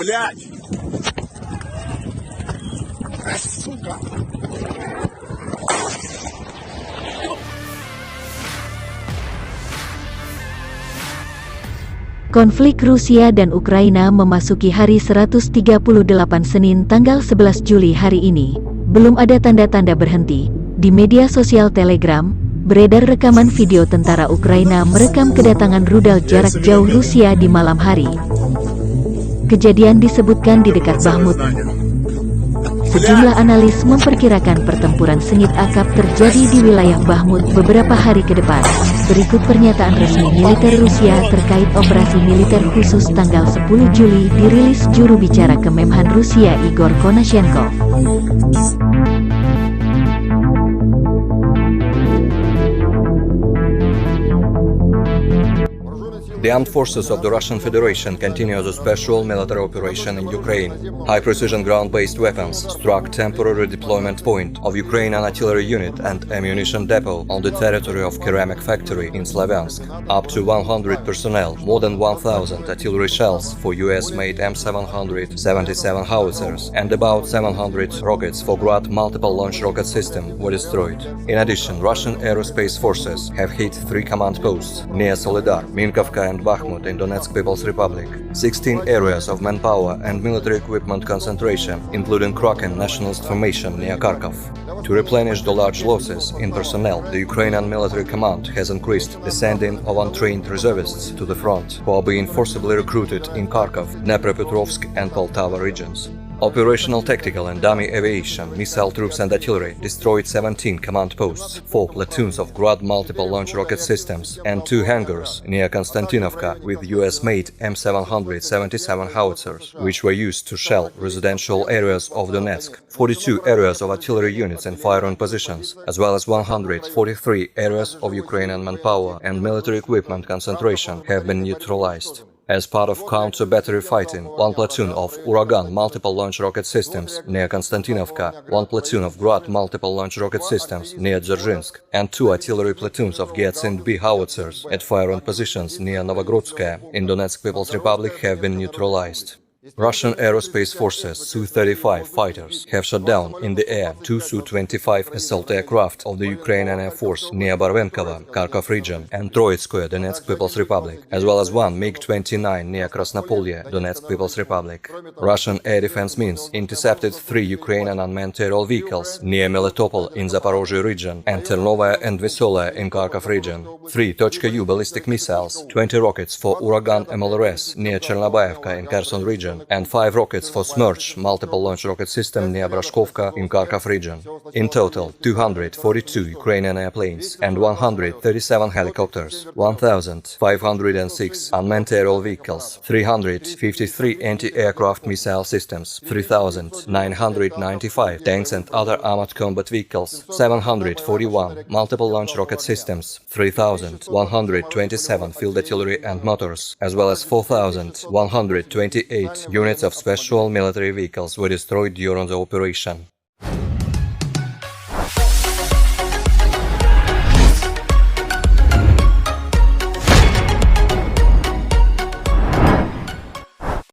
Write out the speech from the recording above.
Блядь! Сука! Konflik Rusia dan Ukraina memasuki hari 138 Senin tanggal 11 Juli hari ini. Belum ada tanda-tanda berhenti. Di media sosial Telegram, beredar rekaman video tentara Ukraina merekam kedatangan rudal jarak jauh Rusia di malam hari. Kejadian disebutkan di dekat Bakhmut. Sejumlah analis memperkirakan pertempuran sengit akap terjadi di wilayah Bakhmut beberapa hari ke depan. Berikut pernyataan resmi militer Rusia terkait operasi militer khusus tanggal 10 Juli dirilis juru bicara Kemhan Rusia Igor Konashenkov. The armed forces of the Russian Federation continue the special military operation in Ukraine. High-precision ground-based weapons struck temporary deployment point of Ukrainian artillery unit and ammunition depot on the territory of ceramic factory in Slavyansk. Up to 100 personnel, more than 1,000 artillery shells for US-made M777 howitzers, and about 700 rockets for Grad multiple launch rocket system were destroyed. In addition, Russian aerospace forces have hit 3 command posts near Solidar, Minkovka and Bakhmut in Donetsk People's Republic, 16 areas of manpower and military equipment concentration, including Kraken nationalist formation near Kharkov. To replenish the large losses in personnel, the Ukrainian military command has increased the sending of untrained reservists to the front, who are being forcibly recruited in Kharkov, Dnepropetrovsk and Poltava regions. Operational tactical and dummy aviation, missile troops and artillery destroyed 17 command posts, 4 platoons of Grad multiple launch rocket systems, and 2 hangars near Konstantinovka with US-made M777 howitzers, which were used to shell residential areas of Donetsk. 42 areas of artillery units and firing positions, as well as 143 areas of Ukrainian manpower and military equipment concentration have been neutralized. As part of counter-battery fighting, 1 platoon of Uragan multiple launch rocket systems near Konstantinovka, 1 platoon of Grad multiple launch rocket systems near Dzержinsk, and 2 artillery platoons of Gyatsint B howitzers at firing positions near Novogrodskaya in Donetsk People's Republic have been neutralized. Russian aerospace forces Su-35 fighters have shot down in the air 2 Su-25 assault aircraft of the Ukrainian Air Force near Barvenkovo, Kharkov region, and Troitskoye, Donetsk People's Republic, as well as 1 MiG-29 near Krasnopolye, Donetsk People's Republic. Russian air defense means intercepted 3 Ukrainian unmanned aerial vehicles near Melitopol in Zaporozhye region and Ternovaya and Veselaya in Kharkov region, 3 .U ballistic missiles, 20 rockets for Uragan MLRS near Chernobyevka in Kherson region, and 5 rockets for Smerch multiple launch rocket system near Brashkovka in Kharkov region. In total, 242 Ukrainian airplanes and 137 helicopters, 1,506 unmanned aerial vehicles, 353 anti-aircraft missile systems, 3,995 tanks and other armored combat vehicles, 741 multiple launch rocket systems, 3,127 field artillery and motors, as well as 4,128 units of special military vehicles were destroyed during the operation.